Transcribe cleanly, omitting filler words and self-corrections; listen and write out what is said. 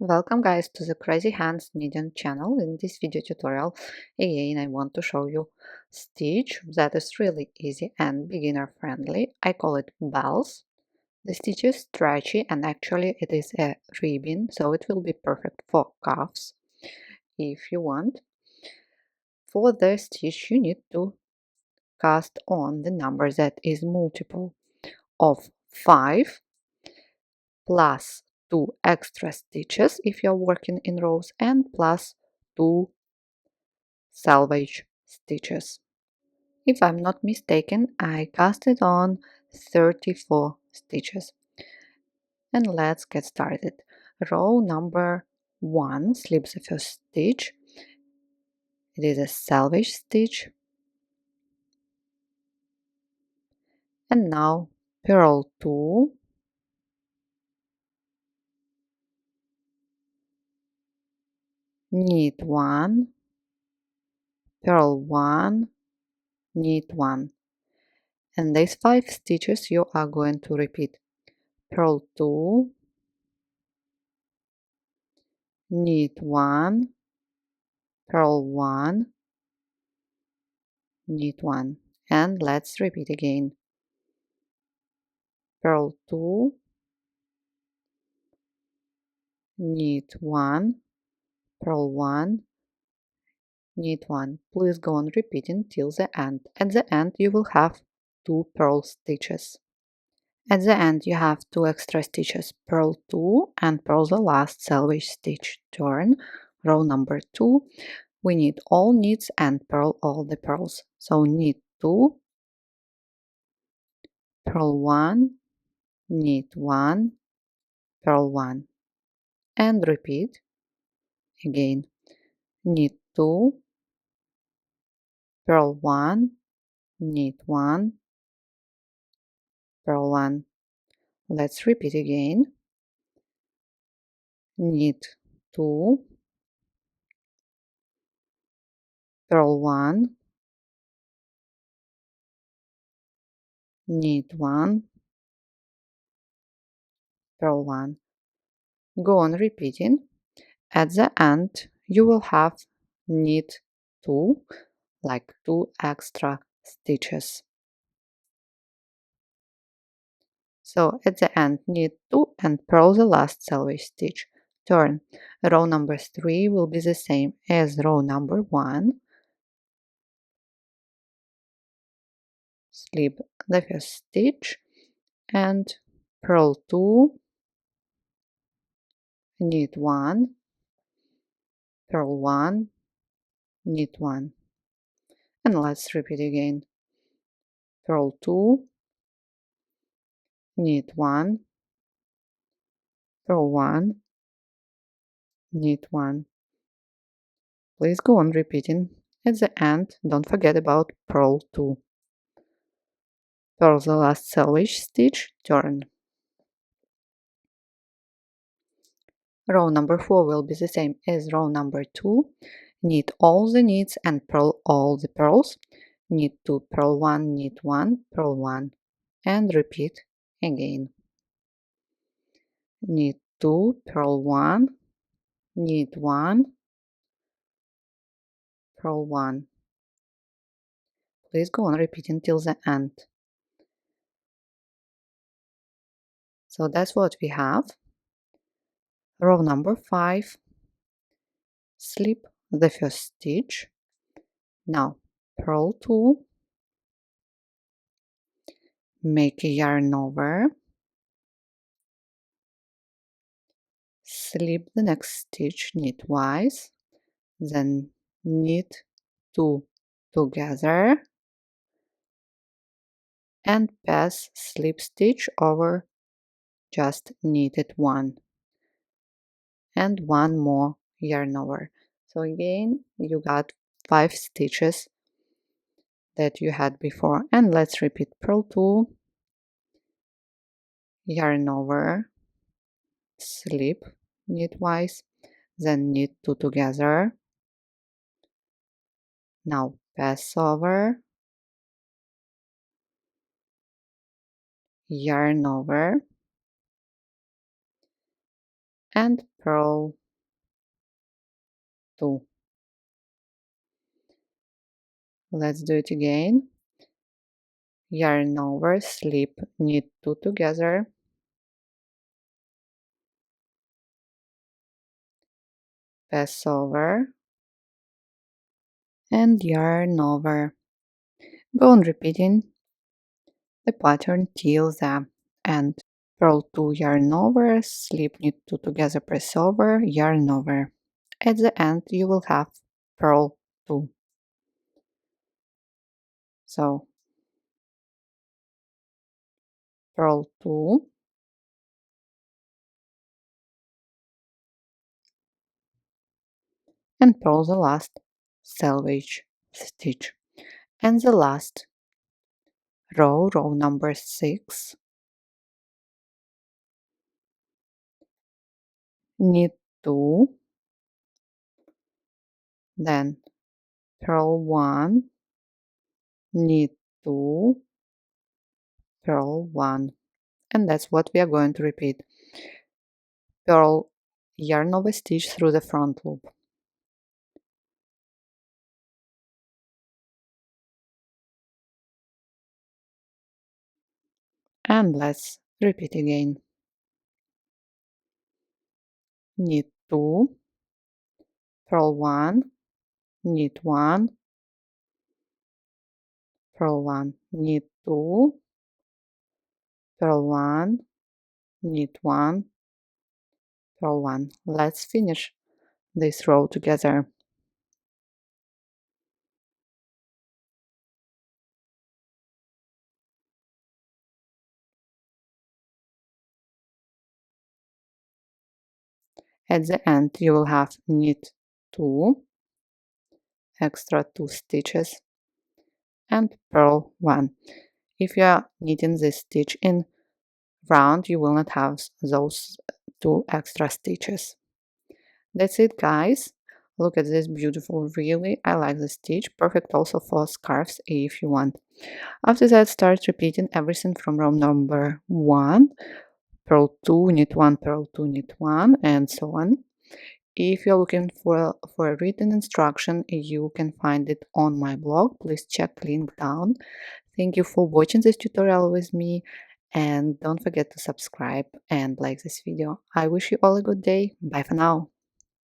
Welcome guys to the Crazy Hands Knitting channel. In this video tutorial again I want to show you stitch that is really easy and beginner friendly. I call it bells. The stitch is stretchy and actually it is a ribbon, so it will be perfect for cuffs if you want. For the stitch you need to cast on the number that is multiple of 5 plus 2 extra stitches if you're working in rows and plus 2 selvage stitches. If I'm not mistaken, I cast it on 34 stitches. And let's get started. Row number 1, slip the first stitch. It is a selvage stitch. And now purl 2, knit 1, purl 1, knit 1. And these 5 stitches you are going to repeat. Purl 2, knit 1, purl 1, knit 1. And let's repeat again. Purl 2, knit 1, purl 1, knit 1. Please go on repeating till the end. At the end you will have 2 purl stitches. At the end you have 2 extra stitches, purl 2 and purl the last selvage stitch. Turn, row number 2, we knit all knits and purl all the purls. So knit 2, purl 1, knit 1, purl 1, and repeat again. Knit 2, purl 1, knit 1, purl 1. Let's repeat again. Knit 2, purl 1, knit 1, purl 1. Go on repeating. At the end you will have knit 2, like 2 extra stitches. So at the end knit 2 and purl the last selvage stitch. Turn. Row number 3 will be the same as row number 1. Slip the first stitch and purl 2, knit 1, purl 1, knit 1. And let's repeat again. Purl 2, knit 1, purl 1, knit 1. Please go on repeating. At the end, don't forget about purl 2. Purl the last selvage stitch, turn. Row number 4 will be the same as row number 2. Knit all the knits and purl all the purls. Knit 2, purl 1, knit 1, purl 1. And repeat again. Knit 2, purl 1, knit 1, purl 1. Please go on repeating till the end. So that's what we have. Row number 5, slip the first stitch. Now purl 2, make a yarn over, slip the next stitch knitwise, then knit 2 together and pass slip stitch over just knitted 1 and 1 more yarn over. So again you got 5 stitches that you had before, and let's repeat. Purl 2, yarn over, slip knitwise, then knit 2 together. Now pass over, yarn over, and purl 2. Let's do it again. Yarn over, slip, knit 2 together, pass over, and yarn over. Go on repeating the pattern till the end. Purl 2, yarn over, slip, knit 2 together, press over, yarn over. At the end you will have purl 2. So purl 2 and purl the last selvage stitch. And the last row number 6, knit 2, then purl 1, knit 2, purl 1, and that's what we are going to repeat. Purl yarn over stitch through the front loop, and let's repeat again. Knit 2, purl 1, knit 1, purl 1, knit 2, purl 1, knit 1, purl 1. Let's finish this row together. At the end you will have knit 2, extra 2 stitches, and purl 1. If you are knitting this stitch in round, you will not have those 2 extra stitches. That's it, guys. Look at this beautiful, really, I like the stitch. Perfect also for scarves if you want. After that, start repeating everything from row number 1, purl 2, knit 1, purl 2, knit 1, and so on. If you're looking for a written instruction, you can find it on my blog. Please check link down. Thank you for watching this tutorial with me, and don't forget to subscribe and like this video. I wish you all a good day. Bye for now.